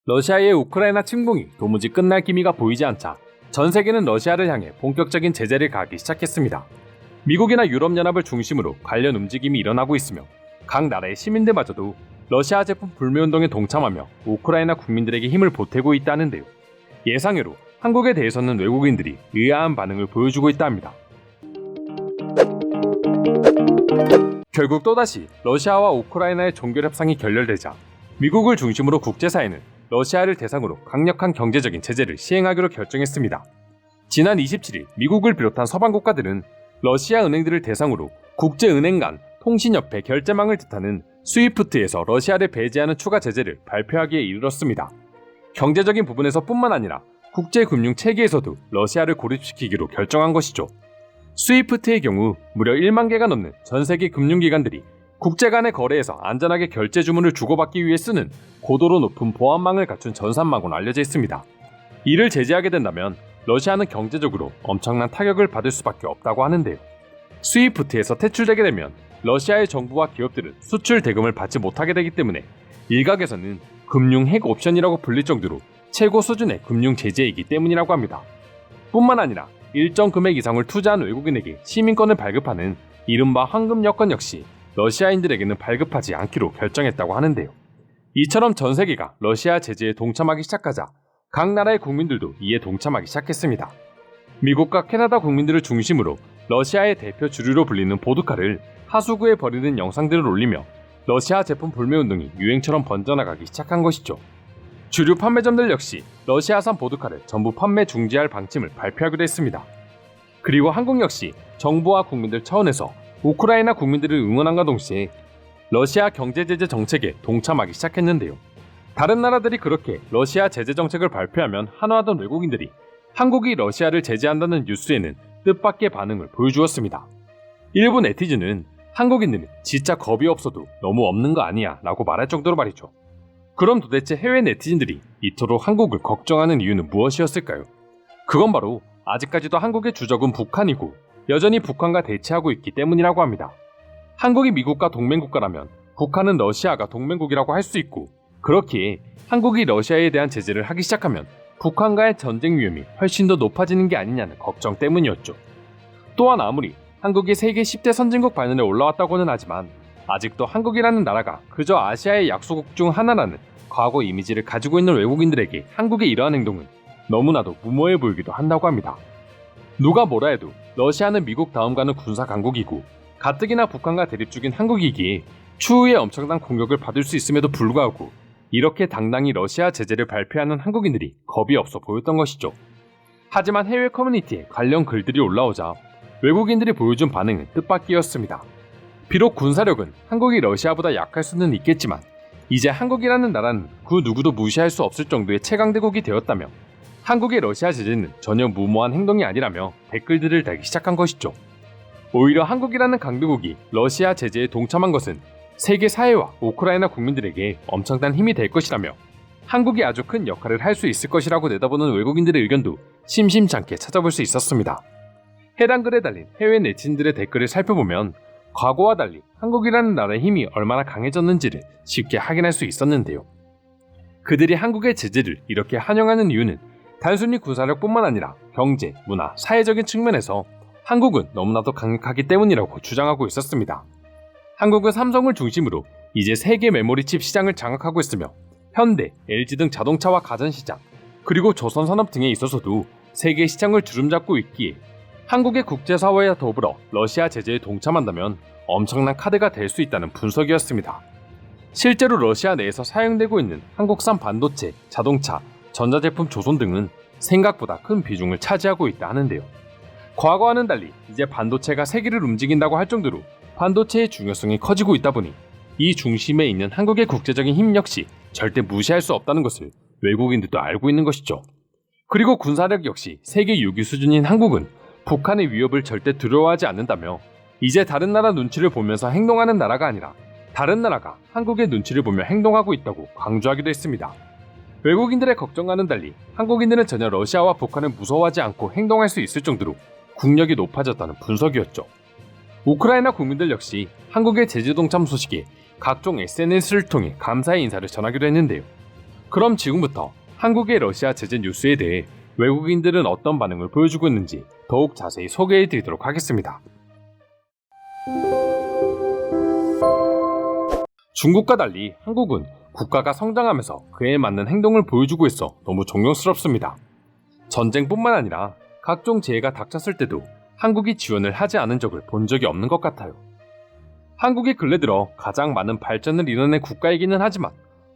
러시아의 우크라이나 침공이 도무지 끝날 기미가 보이지 않자 전 세계는 러시아를 향해 본격적인 제재를 가하기 시작했습니다. 미국이나 유럽연합을 중심으로 관련 움직임이 일어나고 있으며 각 나라의 시민들마저도 러시아 제품 불매운동에 동참하며 우크라이나 국민들에게 힘을 보태고 있다는데요. 예상외로 한국에 대해서는 외국인들이 의아한 반응을 보여주고 있다 합니다. 결국 또다시 러시아와 우크라이나의 종결 협상이 결렬되자 미국을 중심으로 국제사회는 러시아를 대상으로 강력한 경제적인 제재를 시행하기로 결정했습니다. 지난 27일 미국을 비롯한 서방 국가들은 러시아 은행들을 대상으로 국제은행 간 통신협회 결제망을 뜻하는 스위프트에서 러시아를 배제하는 추가 제재를 발표하기에 이르렀습니다. 경제적인 부분에서 뿐만 아니라 국제금융 체계에서도 러시아를 고립시키기로 결정한 것이죠. 스위프트의 경우 무려 1만 개가 넘는 전 세계 금융기관들이 국제 간의 거래에서 안전하게 결제 주문을 주고받기 위해 쓰는 고도로 높은 보안망을 갖춘 전산망으로 알려져 있습니다. 이를 제재하게 된다면 러시아는 경제적으로 엄청난 타격을 받을 수밖에 없다고 하는데요. 스위프트에서 퇴출되게 되면 러시아의 정부와 기업들은 수출 대금을 받지 못하게 되기 때문에 일각에서는 금융 핵 옵션이라고 불릴 정도로 최고 수준의 금융 제재이기 때문이라고 합니다. 뿐만 아니라 일정 금액 이상을 투자한 외국인에게 시민권을 발급하는 이른바 황금 여권 역시 러시아인들에게는 발급하지 않기로 결정했다고 하는데요. 이처럼 전 세계가 러시아 제재에 동참하기 시작하자 각 나라의 국민들도 이에 동참하기 시작했습니다. 미국과 캐나다 국민들을 중심으로 러시아의 대표 주류로 불리는 보드카를 하수구에 버리는 영상들을 올리며 러시아 제품 불매운동이 유행처럼 번져나가기 시작한 것이죠. 주류 판매점들 역시 러시아산 보드카를 전부 판매 중지할 방침을 발표하기도 했습니다. 그리고 한국 역시 정부와 국민들 차원에서 우크라이나 국민들을 응원함과 동시에 러시아 경제제재 정책에 동참하기 시작했는데요. 다른 나라들이 그렇게 러시아 제재 정책을 발표하면 환호하던 외국인들이 한국이 러시아를 제재한다는 뉴스에는 뜻밖의 반응을 보여주었습니다. 일부 네티즌은 한국인들은 진짜 겁이 없어도 너무 없는 거 아니야 라고 말할 정도로 말이죠. 그럼 도대체 해외 네티즌들이 이토록 한국을 걱정하는 이유는 무엇이었을까요? 그건 바로 아직까지도 한국의 주적은 북한이고 여전히 북한과 대치하고 있기 때문이라고 합니다. 한국이 미국과 동맹국가라면 북한은 러시아가 동맹국이라고 할 수 있고 그렇기에 한국이 러시아에 대한 제재를 하기 시작하면 북한과의 전쟁 위험이 훨씬 더 높아지는 게 아니냐는 걱정 때문이었죠. 또한 아무리 한국이 세계 10대 선진국 반열에 올라왔다고는 하지만 아직도 한국이라는 나라가 그저 아시아의 약소국 중 하나라는 과거 이미지를 가지고 있는 외국인들에게 한국의 이러한 행동은 너무나도 무모해 보이기도 한다고 합니다. 누가 뭐라 해도 러시아는 미국 다음 가는 군사 강국이고 가뜩이나 북한과 대립 중인 한국이기에 추후에 엄청난 공격을 받을 수 있음에도 불구하고 이렇게 당당히 러시아 제재를 발표하는 한국인들이 겁이 없어 보였던 것이죠. 하지만 해외 커뮤니티에 관련 글들이 올라오자 외국인들이 보여준 반응은 뜻밖이었습니다. 비록 군사력은 한국이 러시아보다 약할 수는 있겠지만 이제 한국이라는 나라는 그 누구도 무시할 수 없을 정도의 최강대국이 되었다며 한국의 러시아 제재는 전혀 무모한 행동이 아니라며 댓글들을 달기 시작한 것이죠. 오히려 한국이라는 강대국이 러시아 제재에 동참한 것은 세계 사회와 우크라이나 국민들에게 엄청난 힘이 될 것이라며 한국이 아주 큰 역할을 할 수 있을 것이라고 내다보는 외국인들의 의견도 심심찮게 찾아볼 수 있었습니다. 해당 글에 달린 해외 네티즌들의 댓글을 살펴보면 과거와 달리 한국이라는 나라의 힘이 얼마나 강해졌는지를 쉽게 확인할 수 있었는데요. 그들이 한국의 제재를 이렇게 환영하는 이유는 단순히 군사력뿐만 아니라 경제, 문화, 사회적인 측면에서 한국은 너무나도 강력하기 때문이라고 주장하고 있었습니다. 한국은 삼성을 중심으로 이제 세계 메모리칩 시장을 장악하고 있으며 현대, LG 등 자동차와 가전시장, 그리고 조선산업 등에 있어서도 세계 시장을 주름잡고 있기에 한국의 국제사회와 더불어 러시아 제재에 동참한다면 엄청난 카드가 될 수 있다는 분석이었습니다. 실제로 러시아 내에서 사용되고 있는 한국산 반도체, 자동차, 전자제품 조선 등은 생각보다 큰 비중을 차지하고 있다 하는데요. 과거와는 달리 이제 반도체가 세계를 움직인다고 할 정도로 반도체의 중요성이 커지고 있다 보니 이 중심에 있는 한국의 국제적인 힘 역시 절대 무시할 수 없다는 것을 외국인들도 알고 있는 것이죠. 그리고 군사력 역시 세계 6위 수준인 한국은 북한의 위협을 절대 두려워하지 않는다며 이제 다른 나라 눈치를 보면서 행동하는 나라가 아니라 다른 나라가 한국의 눈치를 보며 행동하고 있다고 강조하기도 했습니다. 외국인들의 걱정과는 달리 한국인들은 전혀 러시아와 북한을 무서워하지 않고 행동할 수 있을 정도로 국력이 높아졌다는 분석이었죠. 우크라이나 국민들 역시 한국의 제재 동참 소식에 각종 SNS를 통해 감사의 인사를 전하기도 했는데요. 그럼 지금부터 한국의 러시아 제재 뉴스에 대해 외국인들은 어떤 반응을 보여주고 있는지 더욱 자세히 소개해 드리도록 하겠습니다. 중국과 달리 한국은 국가가 성장하면서 그에 맞는 행동을 보여주고 있어 너무 존경스럽습니다. 전쟁뿐만 아니라 각종 재해가 닥쳤을 때도 한국이 지원을 하지 않은 적을 본 적이 없는 것 같아요. 한국이 근래 들어 가장 많은 발전을 이뤄낸 국가이기는 하지만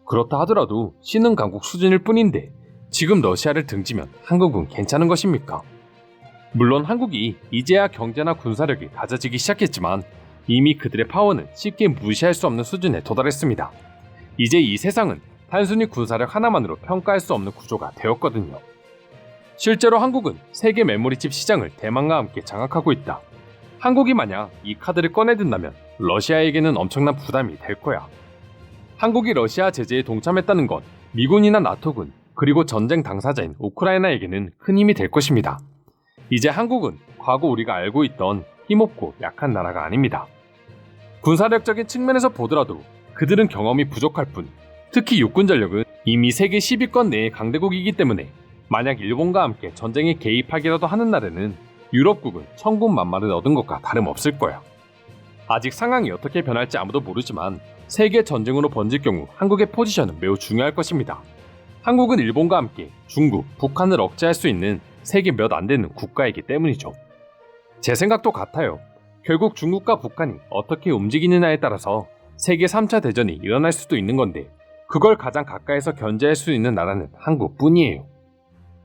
그렇다 하더라도 신흥 강국 수준일 뿐인데 지금 러시아를 등지면 한국은 괜찮은 것입니까? 물론 한국이 이제야 경제나 군사력이 다져지기 시작했지만 이미 그들의 파워는 쉽게 무시할 수 없는 수준에 도달했습니다. 이제 이 세상은 단순히 군사력 하나만으로 평가할 수 없는 구조가 되었거든요. 실제로 한국은 세계 메모리칩 시장을 대만과 함께 장악하고 있다. 한국이 만약 이 카드를 꺼내든다면 러시아에게는 엄청난 부담이 될 거야. 한국이 러시아 제재에 동참했다는 건 미군이나 나토군 그리고 전쟁 당사자인 우크라이나에게는 큰 힘이 될 것입니다. 이제 한국은 과거 우리가 알고 있던 힘없고 약한 나라가 아닙니다. 군사력적인 측면에서 보더라도 그들은 경험이 부족할 뿐, 특히 육군 전력은 이미 세계 10위권 내의 강대국이기 때문에 만약 일본과 함께 전쟁에 개입하기라도 하는 날에는 유럽국은 천군만마를 얻은 것과 다름없을 거야. 아직 상황이 어떻게 변할지 아무도 모르지만 세계 전쟁으로 번질 경우 한국의 포지션은 매우 중요할 것입니다. 한국은 일본과 함께 중국, 북한을 억제할 수 있는 세계 몇 안 되는 국가이기 때문이죠. 제 생각도 같아요. 결국 중국과 북한이 어떻게 움직이느냐에 따라서 세계 3차 대전이 일어날 수도 있는 건데 그걸 가장 가까이서 견제할 수 있는 나라는 한국뿐이에요.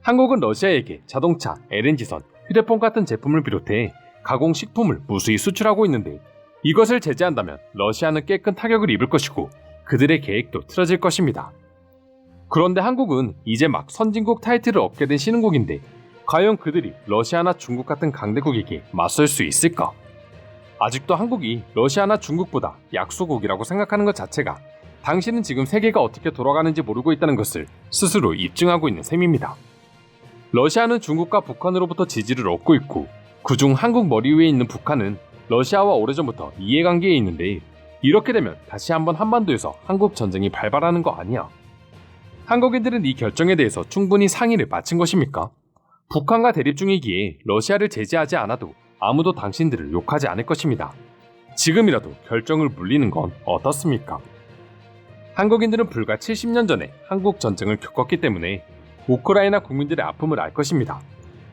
한국은 러시아에게 자동차, LNG선, 휴대폰 같은 제품을 비롯해 가공식품을 무수히 수출하고 있는데 이것을 제재한다면 러시아는 꽤 큰 타격을 입을 것이고 그들의 계획도 틀어질 것입니다. 그런데 한국은 이제 막 선진국 타이틀을 얻게 된 신흥국인데 과연 그들이 러시아나 중국 같은 강대국에게 맞설 수 있을까? 아직도 한국이 러시아나 중국보다 약소국이라고 생각하는 것 자체가 당신은 지금 세계가 어떻게 돌아가는지 모르고 있다는 것을 스스로 입증하고 있는 셈입니다. 러시아는 중국과 북한으로부터 지지를 얻고 있고 그중 한국 머리 위에 있는 북한은 러시아와 오래전부터 이해관계에 있는데 이렇게 되면 다시 한번 한반도에서 한국 전쟁이 발발하는 거 아니야? 한국인들은 이 결정에 대해서 충분히 상의를 마친 것입니까? 북한과 대립 중이기에 러시아를 제재하지 않아도 아무도 당신들을 욕하지 않을 것입니다. 지금이라도 결정을 물리는 건 어떻습니까? 한국인들은 불과 70년 전에 한국 전쟁을 겪었기 때문에 우크라이나 국민들의 아픔을 알 것입니다.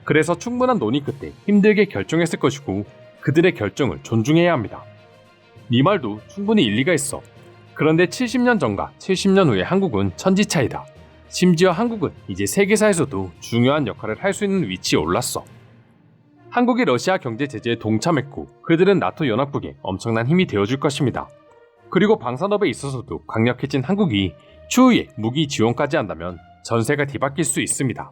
그래서 충분한 논의 끝에 힘들게 결정했을 것이고 그들의 결정을 존중해야 합니다. 네 말도 충분히 일리가 있어. 그런데 70년 전과 70년 후의 한국은 천지 차이다. 심지어 한국은 이제 세계사에서도 중요한 역할을 할 수 있는 위치에 올랐어. 한국이 러시아 경제 제재에 동참했고 그들은 나토 연합국에 엄청난 힘이 되어줄 것입니다. 그리고 방산업에 있어서도 강력해진 한국이 추후에 무기 지원까지 한다면 전세가 뒤바뀔 수 있습니다.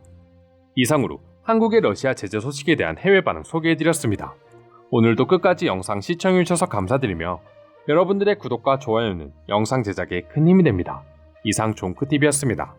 이상으로 한국의 러시아 제재 소식에 대한 해외 반응 소개해드렸습니다. 오늘도 끝까지 영상 시청해주셔서 감사드리며 여러분들의 구독과 좋아요는 영상 제작에 큰 힘이 됩니다. 이상 종크TV였습니다.